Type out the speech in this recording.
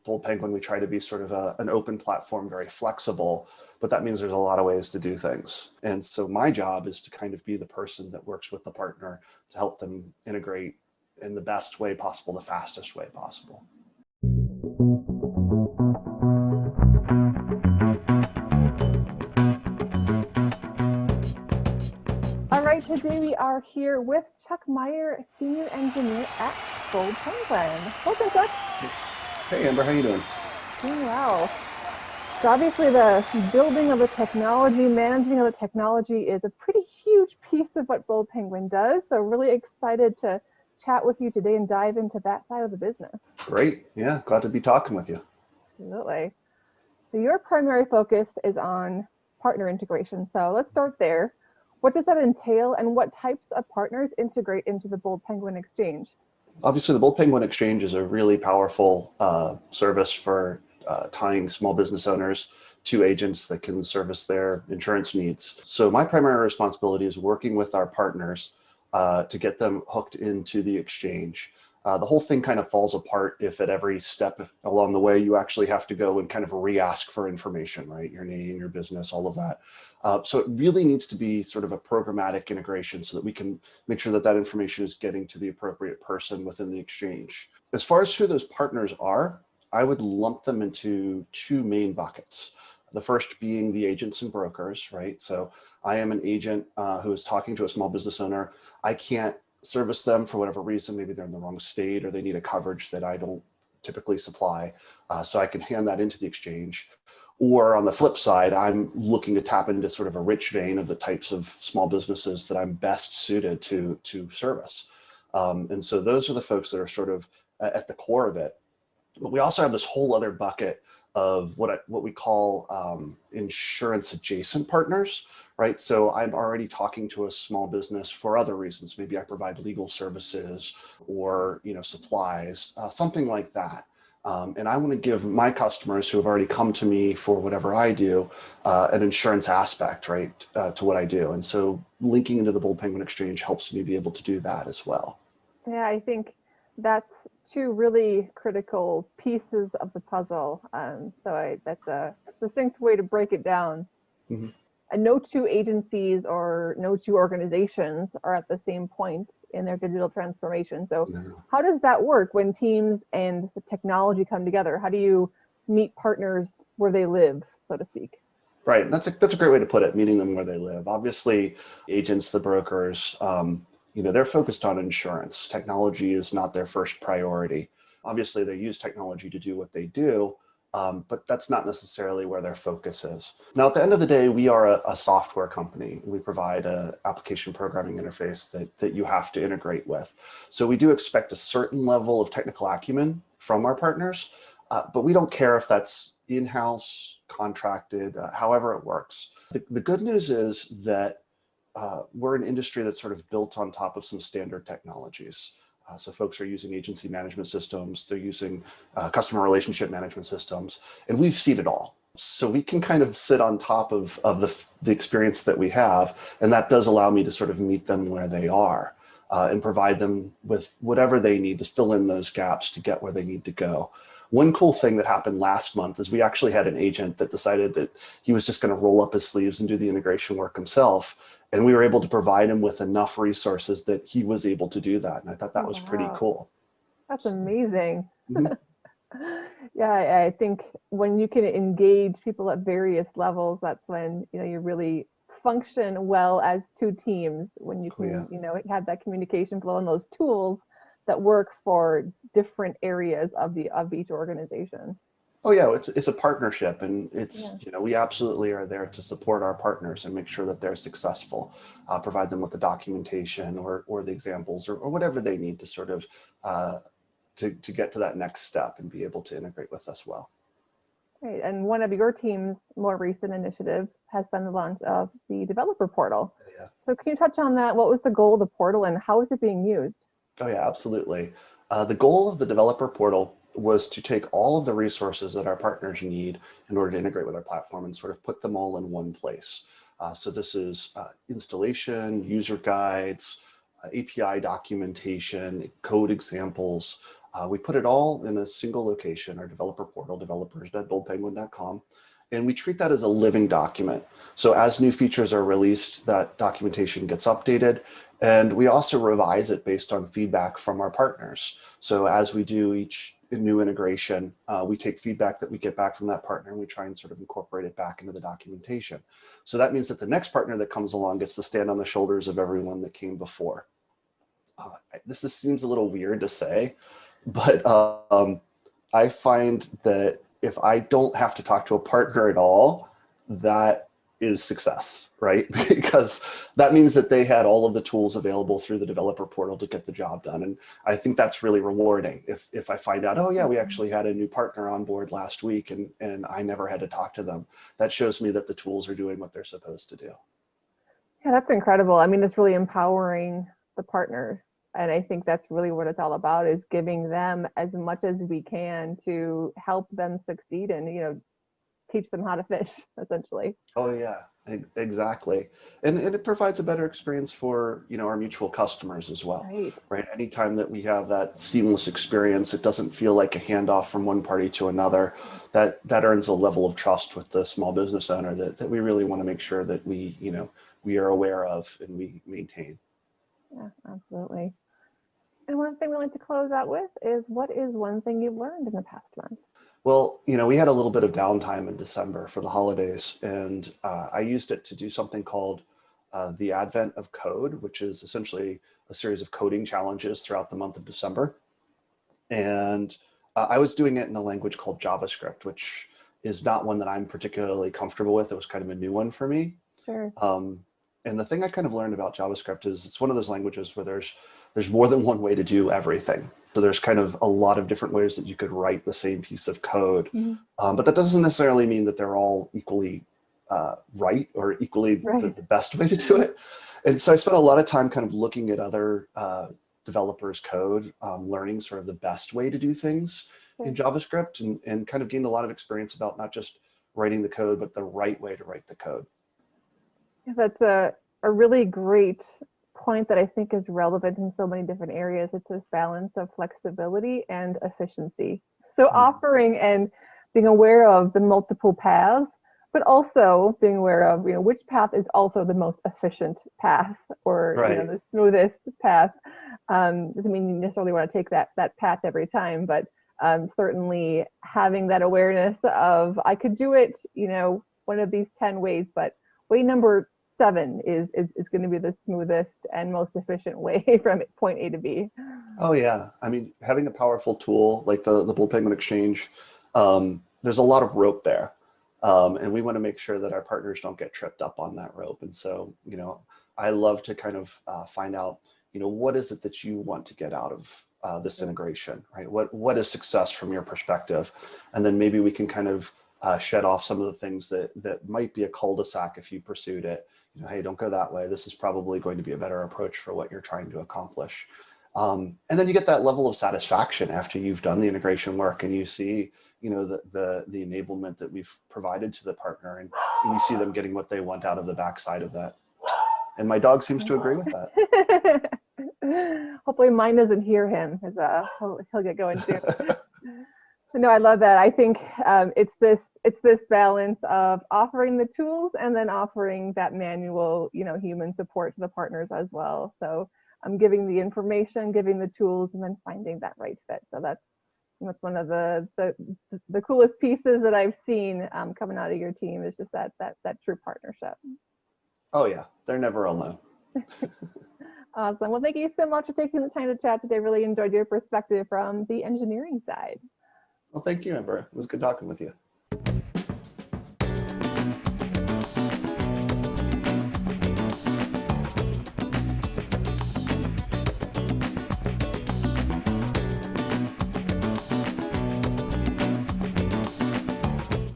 Bold Penguin, we try to be sort of an open platform, very flexible, but that means there's a lot of ways to do things. And so my job is to kind of be the person that works with the partner to help them integrate in the best way possible, the fastest way possible. All right, today we are here with Chuck Meyer, Senior Engineer at Bold Penguin. Welcome, Chuck. Hey, Amber, how you doing? Doing well. So obviously the building of the technology, managing of the technology is a pretty huge piece of what Bold Penguin does. So really excited to chat with you today and dive into that side of the business. Great. Yeah, glad to be talking with you. Absolutely. So your primary focus is on partner integration. So let's start there. What does that entail, and what types of partners integrate into the Bold Penguin Exchange? Obviously, the Bold Penguin Exchange is a really powerful service for tying small business owners to agents that can service their insurance needs. So my primary responsibility is working with our partners to get them hooked into the exchange. The whole thing kind of falls apart if at every step along the way you actually have to go and kind of re-ask for information, right? Your name, your business, all of that. So it really needs to be sort of a programmatic integration so that we can make sure that that information is getting to the appropriate person within the exchange. As far as who those partners are, I would lump them into two main buckets. The first being the agents and brokers, right? So I am an agent who is talking to a small business owner. I can't service them for whatever reason. Maybe they're in the wrong state or they need a coverage that I don't typically supply. So I can hand that into the exchange. Or on the flip side, I'm looking to tap into sort of a rich vein of the types of small businesses that I'm best suited to service. And so those are the folks that are sort of at the core of it. But we also have this whole other bucket of what we call insurance adjacent partners, right? So I'm already talking to a small business for other reasons. Maybe I provide legal services or supplies, something like that. And I want to give my customers who have already come to me for whatever I do an insurance aspect, right, to what I do. And so linking into the Bold Penguin Exchange helps me be able to do that as well. Yeah, I think that's two really critical pieces of the puzzle. That's a succinct way to break it down. Mm-hmm. And no two agencies or no two organizations are at the same point in their digital transformation. So how does that work when teams and the technology come together? How do you meet partners where they live, so to speak? Right. That's a great way to put it, meeting them where they live. Obviously, agents, the brokers, they're focused on insurance. Technology is not their first priority. Obviously, they use technology to do what they do, but that's not necessarily where their focus is. Now, at the end of the day, we are a software company. We provide an application programming interface that you have to integrate with. So we do expect a certain level of technical acumen from our partners, but we don't care if that's in-house, contracted, however it works. The good news is that we're an industry that's sort of built on top of some standard technologies. So folks are using agency management systems, they're using customer relationship management systems, and we've seen it all. So we can kind of sit on top of the experience that we have, and that does allow me to sort of meet them where they are and provide them with whatever they need to fill in those gaps to get where they need to go. One cool thing that happened last month is we actually had an agent that decided that he was just going to roll up his sleeves and do the integration work himself. And we were able to provide him with enough resources that he was able to do that. And I thought that was pretty cool. That's amazing. Mm-hmm. Yeah, I think when you can engage people at various levels, that's when you really function well as two teams. When you can have that communication flow and those tools that work for different areas of each organization. Oh yeah, it's a partnership, and we absolutely are there to support our partners and make sure that they're successful, provide them with the documentation or the examples or whatever they need to sort of to get to that next step and be able to integrate with us well. Great. And one of your team's more recent initiatives has been the launch of the developer portal. Yeah. So can you touch on that? What was the goal of the portal and how is it being used? Oh yeah, absolutely. The goal of the developer portal was to take all of the resources that our partners need in order to integrate with our platform and sort of put them all in one place. So this is installation, user guides, API documentation, code examples, We put it all in a single location, our developer portal, developers.boldpenguin.com, and we treat that as a living document. So as new features are released, that documentation gets updated, and we also revise it based on feedback from our partners. So as we do each new integration, we take feedback that we get back from that partner and we try and sort of incorporate it back into the documentation. So that means that the next partner that comes along gets to stand on the shoulders of everyone that came before. This seems a little weird to say, but I find that if I don't have to talk to a partner at all, that is success, right? Because that means that they had all of the tools available through the developer portal to get the job done. And I think that's really rewarding. If I find out, oh yeah, we actually had a new partner on board last week and I never had to talk to them, that shows me that the tools are doing what they're supposed to do. Yeah, that's incredible. I mean, it's really empowering the partners. And I think that's really what it's all about, is giving them as much as we can to help them succeed and, teach them how to fish, essentially. Oh yeah, exactly. And it provides a better experience for, our mutual customers as well, right? Anytime that we have that seamless experience, it doesn't feel like a handoff from one party to another. That earns a level of trust with the small business owner that we really want to make sure that we are aware of and we maintain. Yeah, absolutely. And one thing we like to close out with is, what is one thing you've learned in the past month? Well, we had a little bit of downtime in December for the holidays, and I used it to do something called the Advent of Code, which is essentially a series of coding challenges throughout the month of December. And I was doing it in a language called JavaScript, which is not one that I'm particularly comfortable with. It was kind of a new one for me. Sure. And the thing I kind of learned about JavaScript is it's one of those languages where there's more than one way to do everything. So there's kind of a lot of different ways that you could write the same piece of code. But that doesn't necessarily mean that they're all equally right or equally the best way to do it. And so I spent a lot of time kind of looking at other developers' code, learning sort of the best way to do things in JavaScript, and kind of gained a lot of experience about not just writing the code, but the right way to write the code. That's a really great point that I think is relevant in so many different areas. It's this balance of flexibility and efficiency. So offering and being aware of the multiple paths, but also being aware of which path is also the most efficient path, or the smoothest path. Doesn't mean you necessarily want to take that path every time, but certainly having that awareness of, I could do it one of these 10 ways, but way number 7 is going to be the smoothest and most efficient way from point A to B. Oh yeah, I mean, having a powerful tool like the Bold Penguin Exchange, there's a lot of rope there, and we want to make sure that our partners don't get tripped up on that rope. And so, I love to kind of find out, what is it that you want to get out of this integration, right? What is success from your perspective, and then maybe we can kind of shed off some of the things that might be a cul-de-sac if you pursued it. Hey, don't go that way. This is probably going to be a better approach for what you're trying to accomplish. And then you get that level of satisfaction after you've done the integration work and you see, the enablement that we've provided to the partner, and you see them getting what they want out of the backside of that. And my dog seems to agree with that. Hopefully mine doesn't hear him, because he'll get going soon. No, I love that. I think it's this balance of offering the tools and then offering that manual, human support to the partners as well. So I'm giving the information, giving the tools, and then finding that right fit. So that's one of the coolest pieces that I've seen coming out of your team, is just that true partnership. Oh yeah, they're never alone. Awesome. Well, thank you so much for taking the time to chat today. Really enjoyed your perspective from the engineering side. Well, thank you, Amber. It was good talking with you.